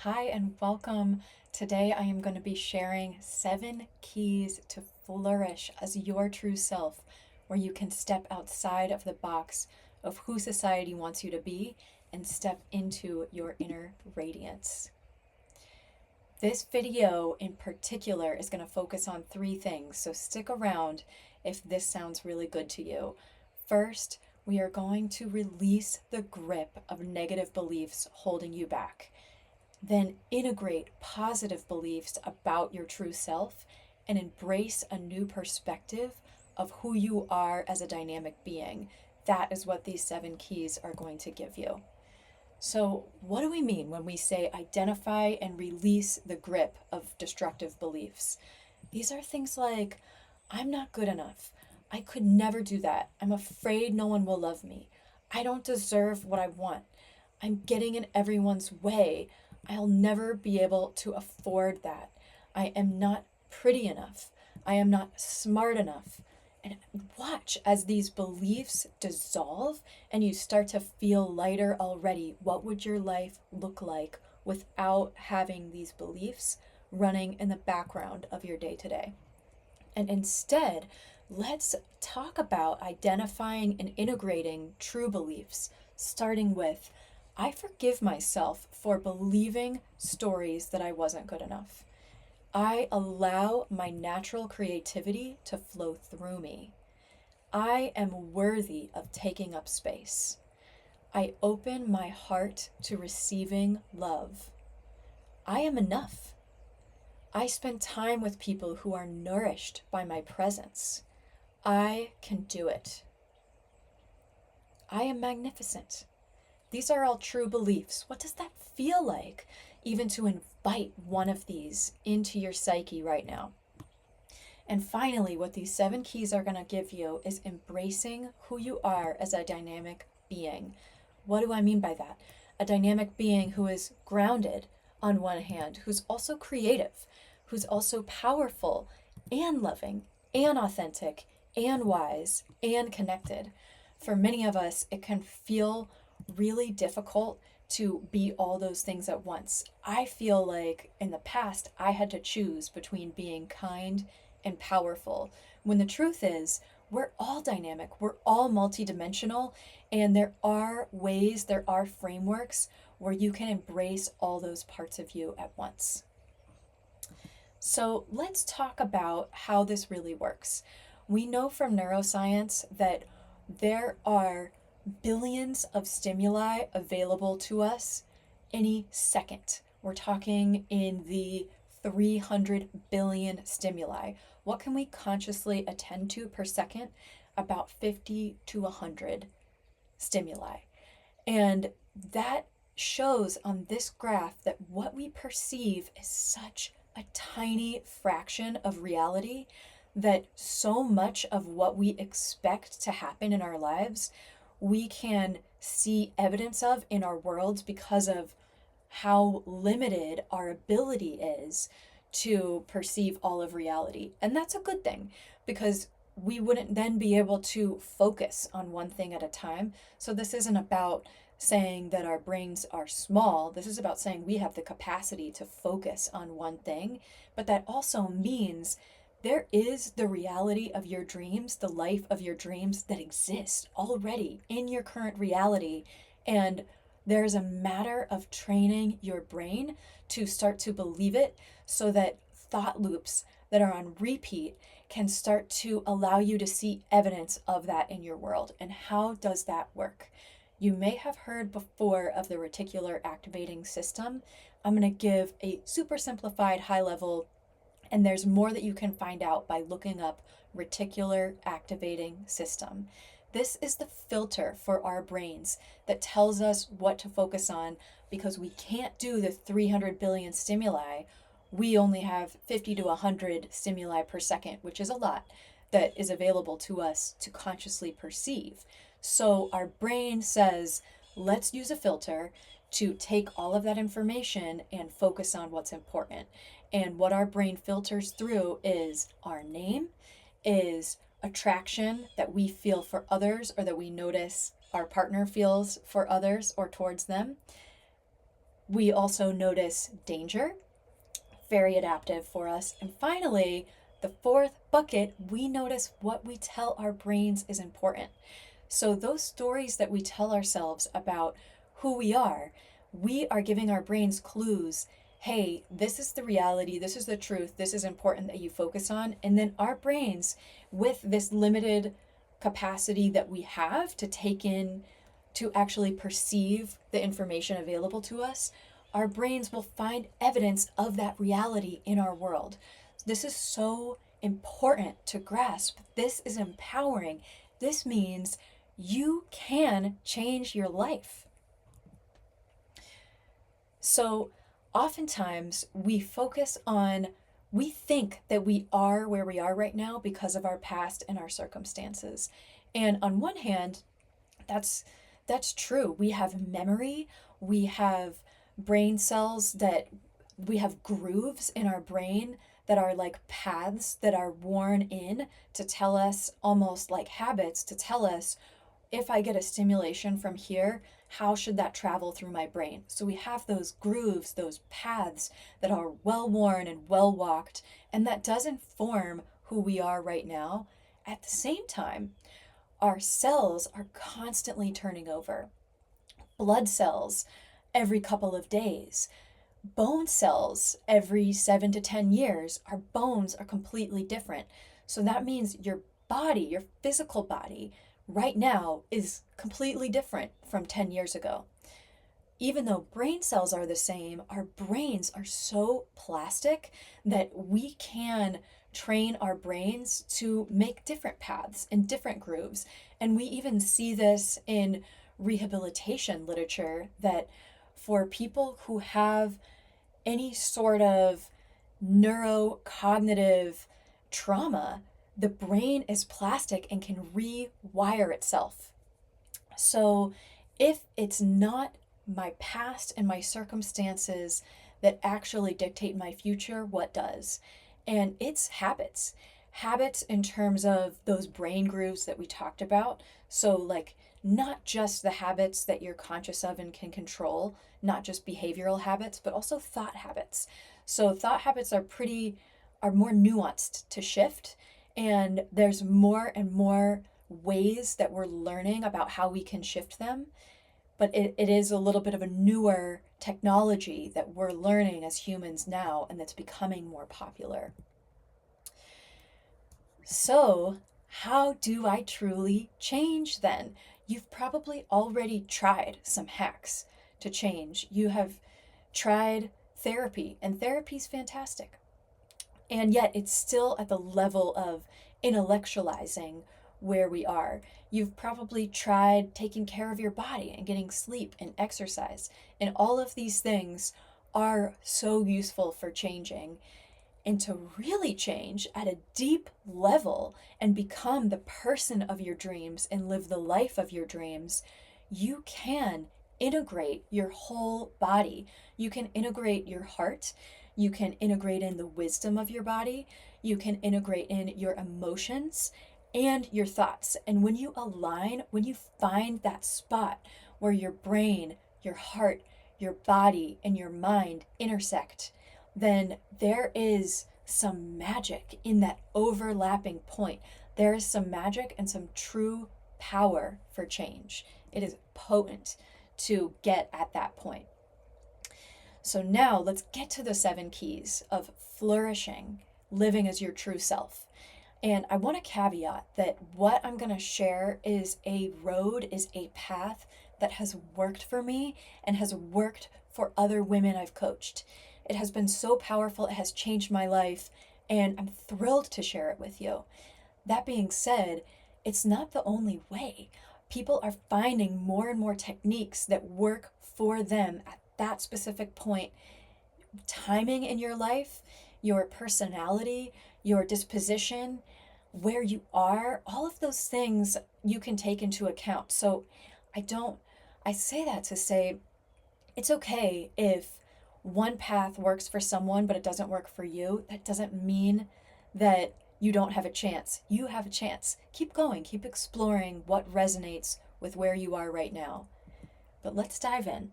Hi and welcome. Today I am going to be sharing 7 keys to flourish as your true self, where you can step outside of the box of who society wants you to be and step into your inner radiance. This video in particular is going to focus on 3 things, so stick around if this sounds really good to you. First, we are going to release the grip of negative beliefs holding you back. Then integrate positive beliefs about your true self and embrace a new perspective of who you are as a dynamic being. That is what these 7 keys are going to give you. So, what do we mean when we say identify and release the grip of destructive beliefs? These are things like, I'm not good enough. I could never do that. I'm afraid no one will love me. I don't deserve what I want. I'm getting in everyone's way. I'll never be able to afford that. I am not pretty enough. I am not smart enough. And watch as these beliefs dissolve and you start to feel lighter already. What would your life look like without having these beliefs running in the background of your day to day? And instead, let's talk about identifying and integrating true beliefs, starting with I forgive myself for believing stories that I wasn't good enough. I allow my natural creativity to flow through me. I am worthy of taking up space. I open my heart to receiving love. I am enough. I spend time with people who are nourished by my presence. I can do it. I am magnificent. These are all true beliefs. What does that feel like, even to invite one of these into your psyche right now? And finally, what these 7 keys are going to give you is embracing who you are as a dynamic being. What do I mean by that? A dynamic being who is grounded on one hand, who's also creative, who's also powerful and loving and authentic and wise and connected. For many of us, it can feel really difficult to be all those things at once. I feel like in the past, I had to choose between being kind and powerful, when the truth is, we're all dynamic, we're all multidimensional, and there are ways, there are frameworks where you can embrace all those parts of you at once. So let's talk about how this really works. We know from neuroscience that there are billions of stimuli available to us any second. We're talking in the 300 billion stimuli. What can we consciously attend to per second? About 50 to 100 stimuli. And that shows on this graph that what we perceive is such a tiny fraction of reality, that so much of what we expect to happen in our lives, we can see evidence of in our worlds because of how limited our ability is to perceive all of reality. And that's a good thing, because we wouldn't then be able to focus on one thing at a time. So this isn't about saying that our brains are small. This is about saying we have the capacity to focus on one thing. But that also means there is the reality of your dreams, the life of your dreams that exists already in your current reality. And there's a matter of training your brain to start to believe it, so that thought loops that are on repeat can start to allow you to see evidence of that in your world. And how does that work? You may have heard before of the reticular activating system. I'm going to give a super simplified high level, and there's more that you can find out by looking up reticular activating system. This is the filter for our brains that tells us what to focus on, because we can't do the 300 billion stimuli. We only have 50 to 100 stimuli per second, which is a lot, that is available to us to consciously perceive. So our brain says, let's use a filter to take all of that information and focus on what's important. And what our brain filters through is our name, is attraction that we feel for others, or that we notice our partner feels for others or towards them, We also notice danger, very adaptive for us. And finally, the fourth bucket, we notice what we tell our brains is important. So those stories that we tell ourselves about who we are giving our brains clues. Hey, this is the reality, this is the truth, this is important that you focus on. And then our brains, with this limited capacity that we have to take in, to actually perceive the information available to us, our brains will find evidence of that reality in our world. This is so important to grasp. This is empowering. This means you can change your life. So oftentimes we we think that we are where we are right now because of our past and our circumstances. And on one hand, that's that's true. We have memory, we have brain cells that we have grooves in our brain that are like paths that are worn in to tell us, almost like habits, to tell us, if I get a stimulation from here, how should that travel through my brain? So we have those grooves, those paths that are well worn and well walked, and that does inform who we are right now. At the same time, our cells are constantly turning over. Blood cells every couple of days, bone cells every 7 to 10 years. Our bones are completely different. So that means your body, your physical body, right now is completely different from 10 years ago. Even though brain cells are the same, our brains are so plastic that we can train our brains to make different paths and different grooves. And we even see this in rehabilitation literature, that for people who have any sort of neurocognitive trauma, the brain is plastic and can rewire itself. So if it's not my past and my circumstances that actually dictate my future, what does? And it's habits. Habits in terms of those brain grooves that we talked about. So, like, not just the habits that you're conscious of and can control, not just behavioral habits, but also thought habits. So, thought habits are more nuanced to shift, and there's more and more ways that we're learning about how we can shift them. But it is a little bit of a newer technology that we're learning as humans now, and that's becoming more popular. So, how do I truly change then? You've probably already tried some hacks to change. You have tried therapy, and therapy's fantastic. And yet, it's still at the level of intellectualizing where we are. You've probably tried taking care of your body and getting sleep and exercise, and all of these things are so useful for changing. And to really change at a deep level and become the person of your dreams and live the life of your dreams, you can integrate your whole body. You can integrate your heart. You can integrate in the wisdom of your body. You can integrate in your emotions and your thoughts. And when you align, when you find that spot where your brain, your heart, your body, and your mind intersect, then there is some magic in that overlapping point. There is some magic and some true power for change. It is potent to get at that point. So now let's get to the 7 keys of flourishing, living as your true self. And I want to caveat that what I'm going to share is a road, is a path that has worked for me and has worked for other women I've coached. It has been so powerful, it has changed my life, and I'm thrilled to share it with you. That being said, it's not the only way. People are finding more and more techniques that work for them at that specific point. Timing in your life, your personality, your disposition, where you are, all of those things you can take into account. So I say that to say it's okay if one path works for someone but it doesn't work for you. That doesn't mean that you don't have a chance. You have a chance. Keep going, keep exploring what resonates with where you are right now. But let's dive in.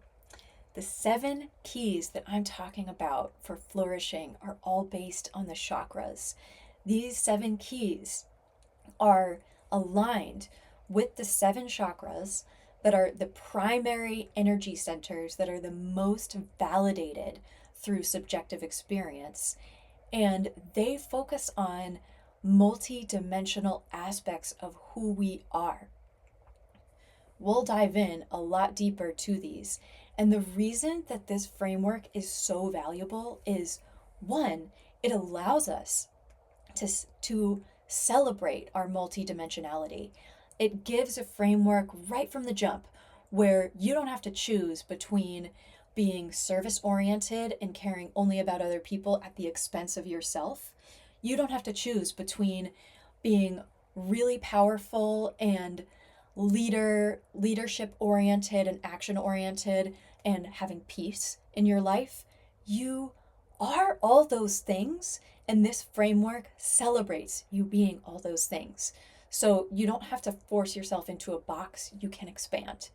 The 7 keys that I'm talking about for flourishing are all based on the chakras. These 7 keys are aligned with the 7 chakras that are the primary energy centers that are the most validated through subjective experience. And they focus on multi-dimensional aspects of who we are. We'll dive in a lot deeper to these. And the reason that this framework is so valuable is, one, it allows us to celebrate our multidimensionality. It gives a framework right from the jump where you don't have to choose between being service oriented and caring only about other people at the expense of yourself. You don't have to choose between being really powerful and leadership oriented and action oriented and having peace in your life. You are all those things, and this framework celebrates you being all those things. So you don't have to force yourself into a box, you can expand.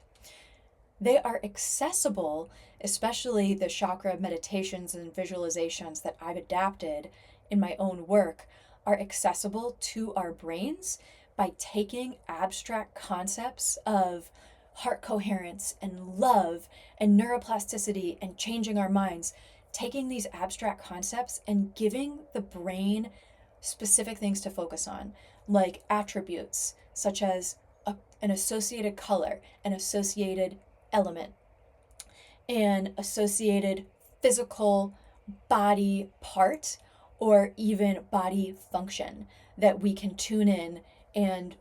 They are accessible, especially the chakra meditations and visualizations that I've adapted in my own work, are accessible to our brains by taking abstract concepts of heart coherence and love and neuroplasticity and changing our minds, taking these abstract concepts and giving the brain specific things to focus on, like attributes such as an associated color, an associated element, an associated physical body part, or even body function that we can tune in and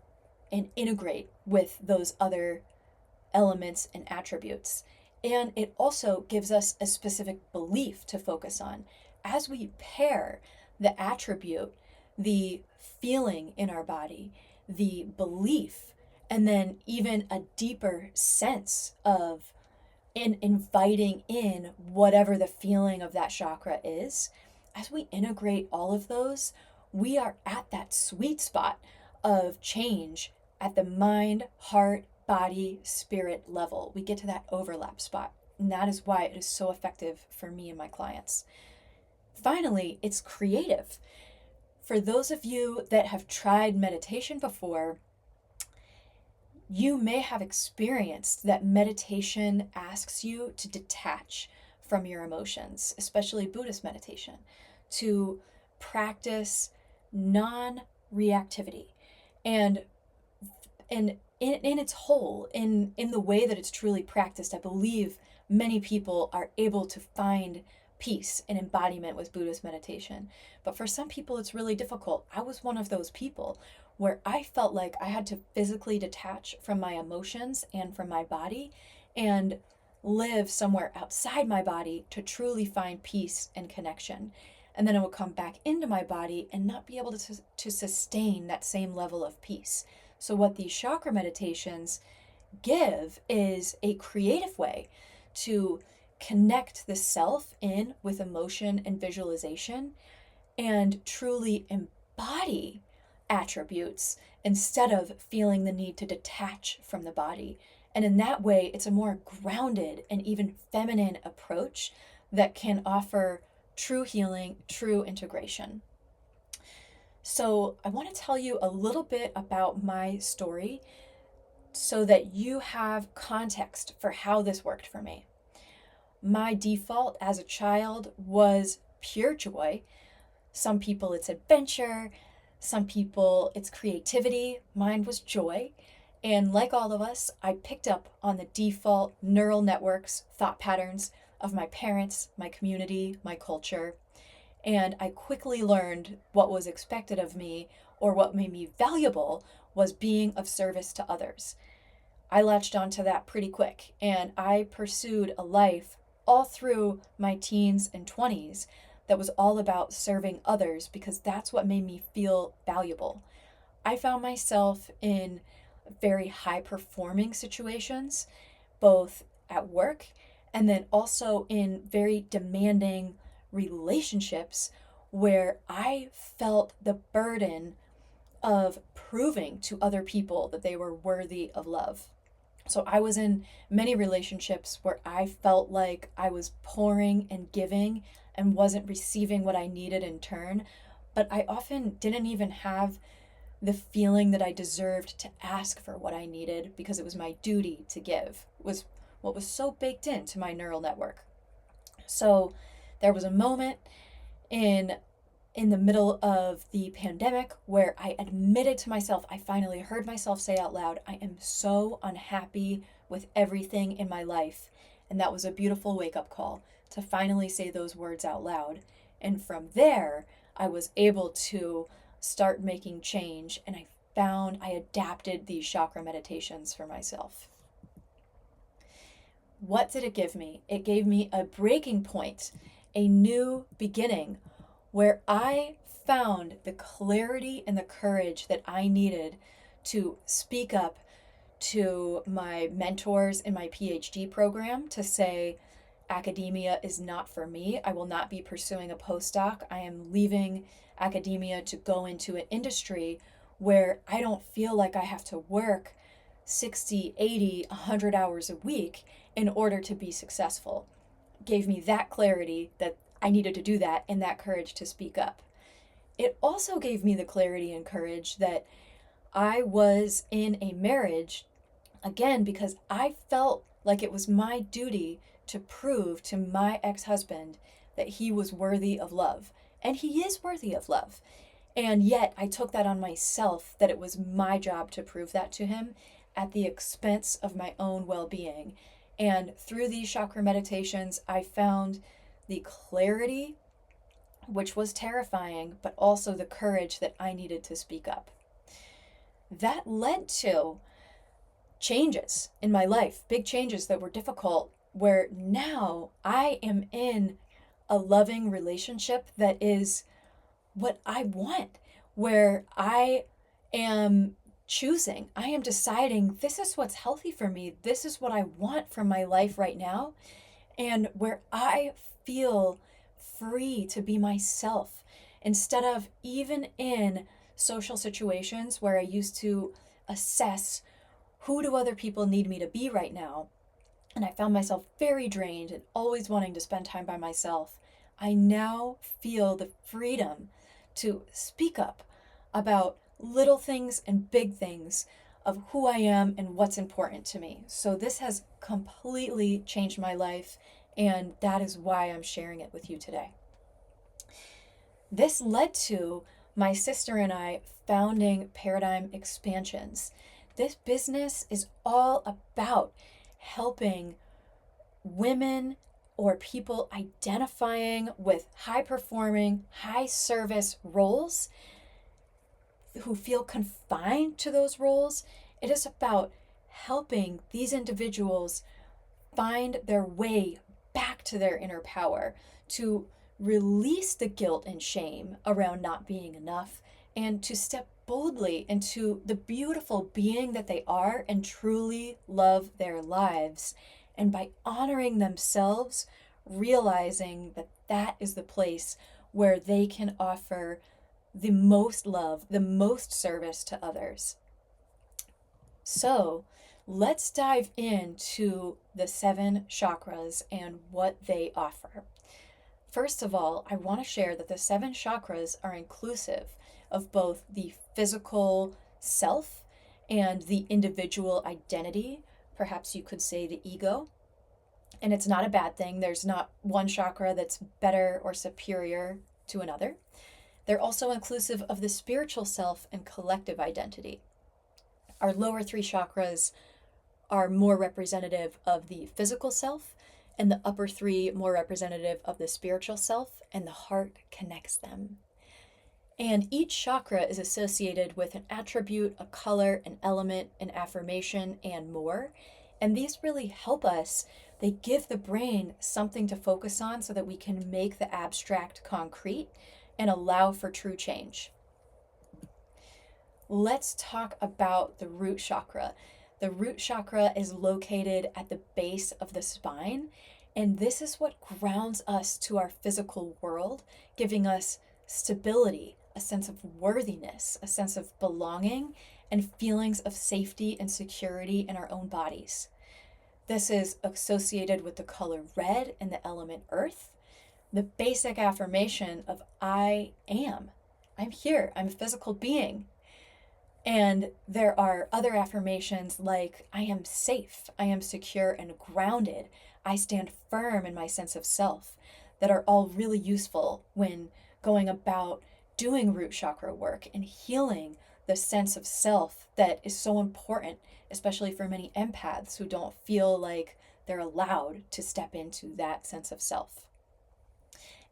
integrate with those other elements and attributes. And it also gives us a specific belief to focus on. As we pair the attribute, the feeling in our body, the belief, and then even a deeper sense of inviting in whatever the feeling of that chakra is, as we integrate all of those, we are at that sweet spot of change at the mind, heart, body, spirit level. We get to that overlap spot. And that is why it is so effective for me and my clients. Finally, it's creative. For those of you that have tried meditation before, you may have experienced that meditation asks you to detach from your emotions, especially Buddhist meditation, to practice non-reactivity. And in its whole, in the way that it's truly practiced, I believe many people are able to find peace and embodiment with Buddhist meditation. But for some people, it's really difficult. I was one of those people where I felt like I had to physically detach from my emotions and from my body and live somewhere outside my body to truly find peace and connection. And then I would come back into my body and not be able to sustain that same level of peace. So what these chakra meditations give is a creative way to connect the self in with emotion and visualization and truly embody attributes instead of feeling the need to detach from the body. And in that way, it's a more grounded and even feminine approach that can offer true healing, true integration. So I want to tell you a little bit about my story so that you have context for how this worked for me. My default as a child was pure joy. Some people it's adventure, some people it's creativity. Mine was joy. And like all of us, I picked up on the default neural networks, thought patterns of my parents, my community, my culture. And I quickly learned what was expected of me, or what made me valuable, was being of service to others. I latched onto that pretty quick, and I pursued a life all through my teens and 20s that was all about serving others because that's what made me feel valuable. I found myself in very high performing situations, both at work and then also in very demanding relationships where I felt the burden of proving to other people that they were worthy of love. So I was in many relationships where I felt like I was pouring and giving and wasn't receiving what I needed in turn. But I often didn't even have the feeling that I deserved to ask for what I needed because it was my duty to give, was what was so baked into my neural network. So there was a moment in in the middle of the pandemic where I admitted to myself, I finally heard myself say out loud, I am so unhappy with everything in my life. And that was a beautiful wake up call to finally say those words out loud. And from there, I was able to start making change, and I adapted these chakra meditations for myself. What did it give me? It gave me a breaking point, a new beginning where I found the clarity and the courage that I needed to speak up to my mentors in my PhD program to say, academia is not for me. I will not be pursuing a postdoc. I am leaving academia to go into an industry where I don't feel like I have to work 60, 80, 100 hours a week in order to be successful. Gave me that clarity that I needed to do that and that courage to speak up. It also gave me the clarity and courage that I was in a marriage, again, because I felt like it was my duty to prove to my ex husband that he was worthy of love. And he is worthy of love. And yet I took that on myself, that it was my job to prove that to him at the expense of my own well being. And through these chakra meditations, I found the clarity, which was terrifying, but also the courage that I needed to speak up. That led to changes in my life, big changes that were difficult, where now I am in a loving relationship that is what I want, where I am I am deciding this is what's healthy for me, this is what I want from my life right now, and where I feel free to be myself instead of, even in social situations where I used to assess who do other people need me to be right now, and I found myself very drained and always wanting to spend time by myself. I now feel the freedom to speak up about little things and big things of who I am and what's important to me. So this has completely changed my life, and that is why I'm sharing it with you today. This led to my sister and I founding Paradigm Expansions. This business is all about helping women or people identifying with high performing, high service roles who feel confined to those roles. It is about helping these individuals find their way back to their inner power, to release the guilt and shame around not being enough, and to step boldly into the beautiful being that they are and truly love their lives. And by honoring themselves, realizing that that is the place where they can offer the most love, the most service to others. So let's dive into the 7 chakras and what they offer. First of all, I want to share that the 7 chakras are inclusive of both the physical self and the individual identity. Perhaps you could say the ego. And it's not a bad thing. There's not one chakra that's better or superior to another. They're also inclusive of the spiritual self and collective identity. Our lower 3 chakras are more representative of the physical self, and the upper 3 more representative of the spiritual self, and the heart connects them. And each chakra is associated with an attribute, a color, an element, an affirmation, and more. And these really help us. They give the brain something to focus on so that we can make the abstract concrete and allow for true change. Let's talk about the root chakra. The root chakra is located at the base of the spine, and this is what grounds us to our physical world, giving us stability, a sense of worthiness, a sense of belonging, and feelings of safety and security in our own bodies. This is associated with the color red and the element earth. The basic affirmation of I am. I'm here. I'm a physical being. And there are other affirmations like I am safe, I am secure and grounded, I stand firm in my sense of self, that are all really useful when going about doing root chakra work and healing the sense of self that is so important, especially for many empaths who don't feel like they're allowed to step into that sense of self.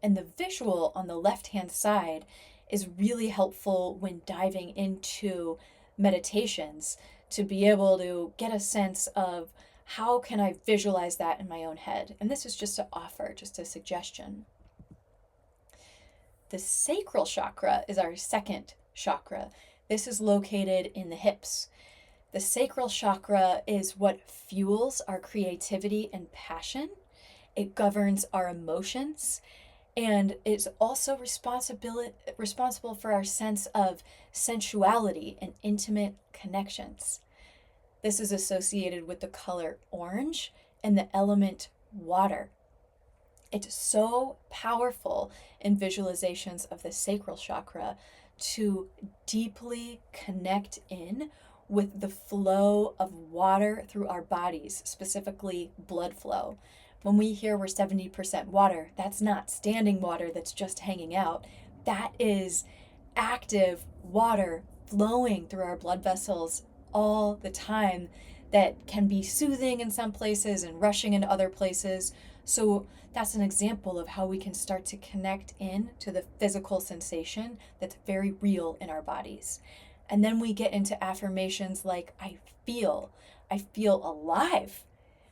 And the visual on the left-hand side is really helpful when diving into meditations to be able to get a sense of how can I visualize that in my own head. And this is just an offer, just a suggestion. The sacral chakra is our second chakra. This is located in the hips. The sacral chakra is what fuels our creativity and passion. It governs our emotions, and it's also responsible for our sense of sensuality and intimate connections. This is associated with the color orange and the element water. It's so powerful in visualizations of the sacral chakra to deeply connect in with the flow of water through our bodies, specifically blood flow. When we hear we're 70% water, that's not standing water that's just hanging out. That is active water flowing through our blood vessels all the time that can be soothing in some places and rushing in other places. So that's an example of how we can start to connect in to the physical sensation that's very real in our bodies. And then we get into affirmations like I feel alive,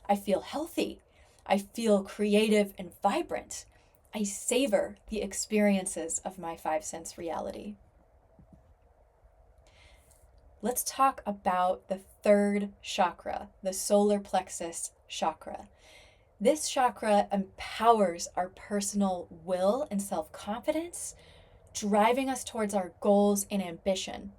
I feel healthy, I feel creative and vibrant. I savor the experiences of my five sense reality. Let's talk about the third chakra, the solar plexus chakra. This chakra empowers our personal will and self-confidence, driving us towards our goals and ambition.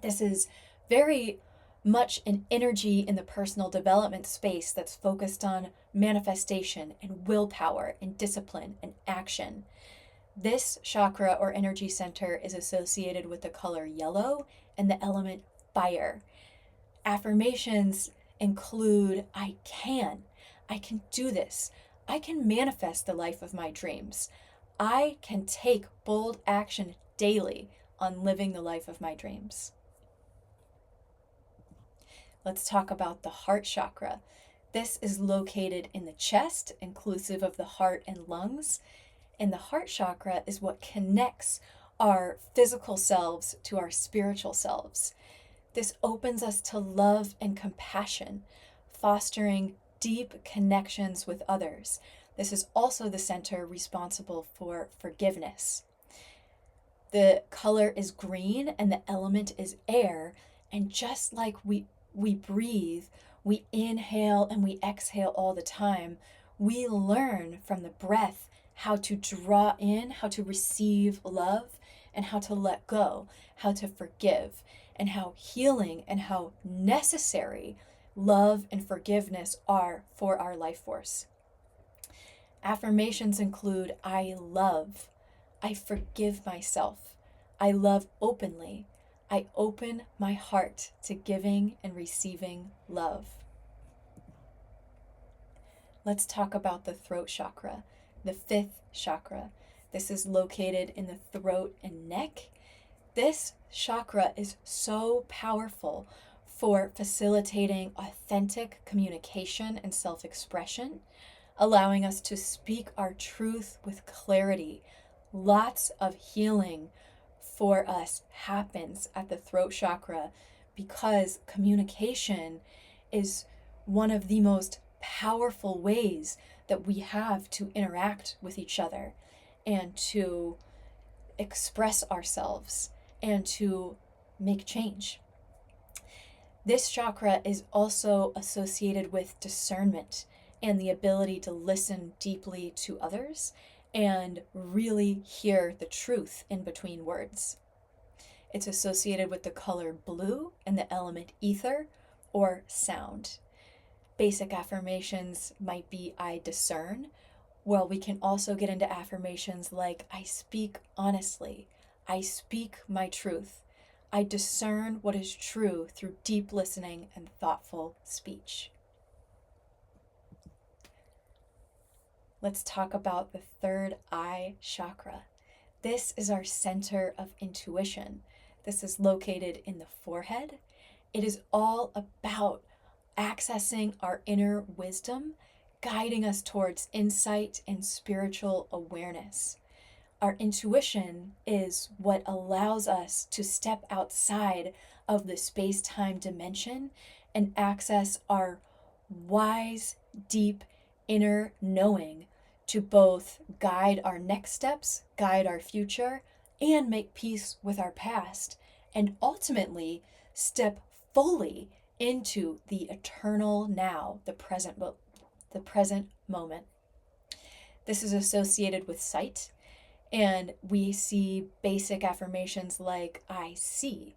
This is very much an energy in the personal development space that's focused on manifestation and willpower and discipline and action. This chakra or energy center is associated with the color yellow and the element fire. Affirmations include I can do this, I can manifest the life of my dreams, I can take bold action daily on living the life of my dreams. Let's talk about the heart chakra. This is located in the chest, inclusive of the heart and lungs. And the heart chakra is what connects our physical selves to our spiritual selves. This opens us to love and compassion, fostering deep connections with others. This is also the center responsible for forgiveness. The color is green and the element is air. And just like we breathe, we inhale and we exhale all the time, we learn from the breath how to draw in, how to receive love, and how to let go, how to forgive, and how healing and how necessary love and forgiveness are for our life force. Affirmations include I love, I forgive myself, I love openly, I open my heart to giving and receiving love. Let's talk about the throat chakra, the fifth chakra. This is located in the throat and neck. This chakra is so powerful for facilitating authentic communication and self-expression, allowing us to speak our truth with clarity. Lots of healing for us happens at the throat chakra because communication is one of the most powerful ways that we have to interact with each other and to express ourselves and to make change. This chakra is also associated with discernment and the ability to listen deeply to others and really hear the truth in between words. It's associated with the color blue and the element ether or sound. Basic affirmations might be I discern. Well, we can also get into affirmations like I speak honestly, I speak my truth, I discern what is true through deep listening and thoughtful speech. Let's talk about the third eye chakra. This is our center of intuition. This is located in the forehead. It is all about accessing our inner wisdom, guiding us towards insight and spiritual awareness. Our intuition is what allows us to step outside of the space-time dimension and access our wise, deep inner knowing to both guide our next steps, guide our future, and make peace with our past, and ultimately step fully into the eternal now, the present moment. This is associated with sight, and we see basic affirmations like I see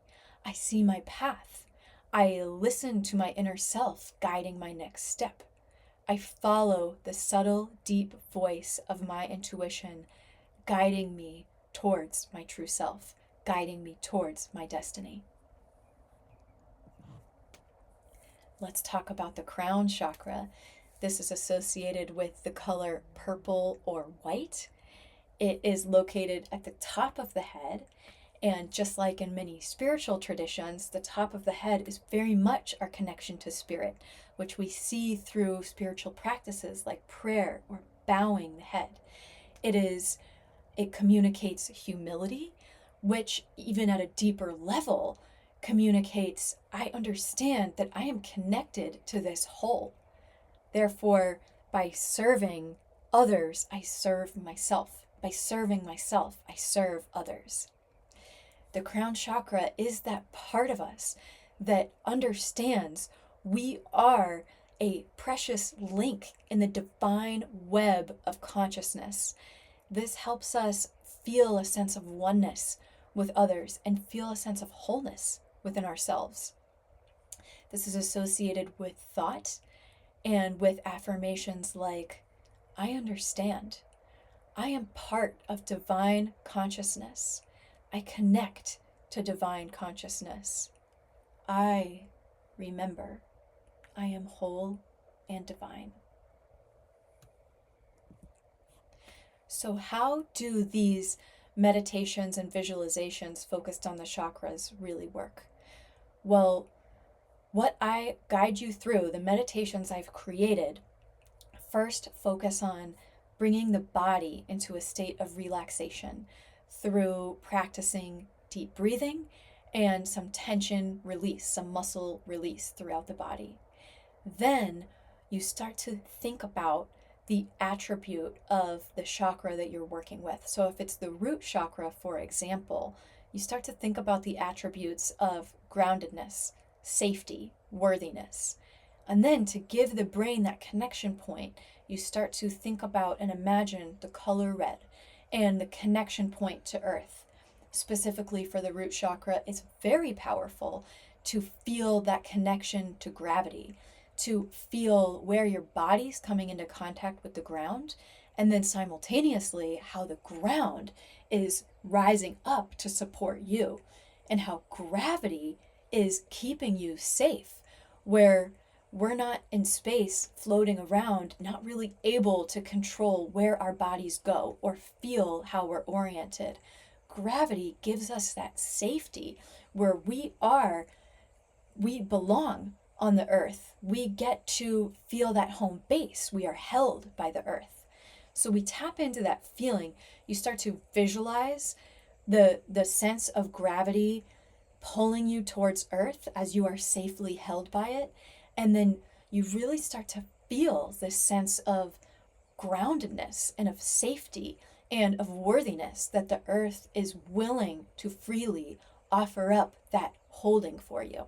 my path, I listen to my inner self guiding my next step, I follow the subtle, deep voice of my intuition guiding me towards my true self, guiding me towards my destiny. Let's talk about the crown chakra. This is associated with the color purple or white. It is located at the top of the head, and just like in many spiritual traditions, the top of the head is very much our connection to spirit, which we see through spiritual practices like prayer or bowing the head. It communicates humility, which even at a deeper level communicates, I understand that I am connected to this whole. Therefore, by serving others, I serve myself. By serving myself, I serve others. The crown chakra is that part of us that understands we are a precious link in the divine web of consciousness. This helps us feel a sense of oneness with others and feel a sense of wholeness within ourselves. This is associated with thought and with affirmations like, I understand. I am part of divine consciousness. I connect to divine consciousness. I remember. I am whole and divine. So how do these meditations and visualizations focused on the chakras really work? Well, what I guide you through, the meditations I've created, first focus on bringing the body into a state of relaxation through practicing deep breathing and some tension release, some muscle release throughout the body. Then you start to think about the attribute of the chakra that you're working with. So if it's the root chakra, for example, you start to think about the attributes of groundedness, safety, worthiness. And then to give the brain that connection point, you start to think about and imagine the color red and the connection point to earth. Specifically for the root chakra, it's very powerful to feel that connection to gravity, to feel where your body's coming into contact with the ground, and then simultaneously how the ground is rising up to support you, and how gravity is keeping you safe, where we're not in space floating around, not really able to control where our bodies go or feel how we're oriented. Gravity gives us that safety where we belong on the earth. We get to feel that home base. We are held by the earth. So we tap into that feeling. You start to visualize the sense of gravity pulling you towards earth as you are safely held by it. And then you really start to feel this sense of groundedness and of safety and of worthiness that the earth is willing to freely offer up that holding for you.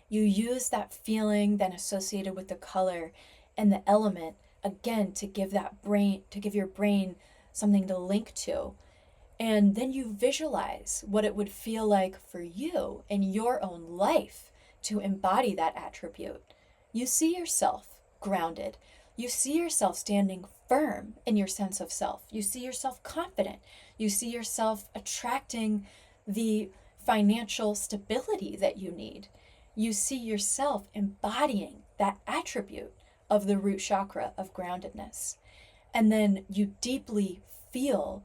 You use that feeling then associated with the color and the element again to give your brain something to link to. And then you visualize what it would feel like for you in your own life to embody that attribute. You see yourself grounded. You see yourself standing firm in your sense of self. You see yourself confident. You see yourself attracting the financial stability that you need. You see yourself embodying that attribute of the root chakra of groundedness. And then you deeply feel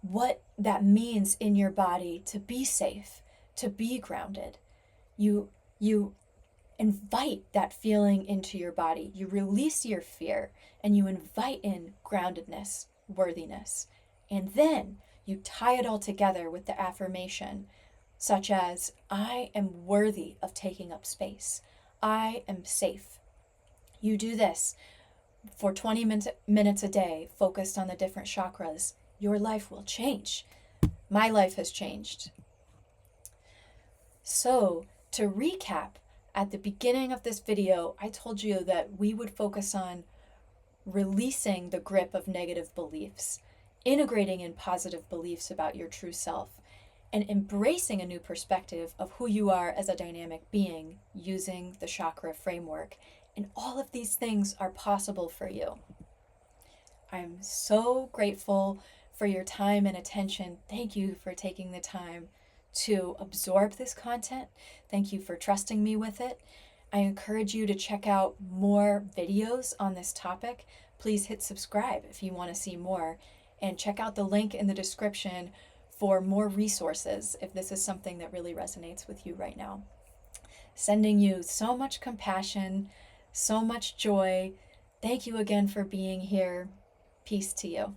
what that means in your body to be safe, to be grounded. You invite that feeling into your body. You release your fear and you invite in groundedness, worthiness. And then you tie it all together with the affirmation such as, I am worthy of taking up space. I am safe. You do this for 20 minutes a day, focused on the different chakras. Your life will change. My life has changed. So, to recap, at the beginning of this video, I told you that we would focus on releasing the grip of negative beliefs, integrating in positive beliefs about your true self, and embracing a new perspective of who you are as a dynamic being using the chakra framework. And all of these things are possible for you. I'm so grateful for your time and attention. Thank you for taking the time to absorb this content. Thank you for trusting me with it. I encourage you to check out more videos on this topic. Please hit subscribe if you want to see more, and check out the link in the description for more resources if this is something that really resonates with you right now. Sending you so much compassion, so much joy. Thank you again for being here. Peace to you.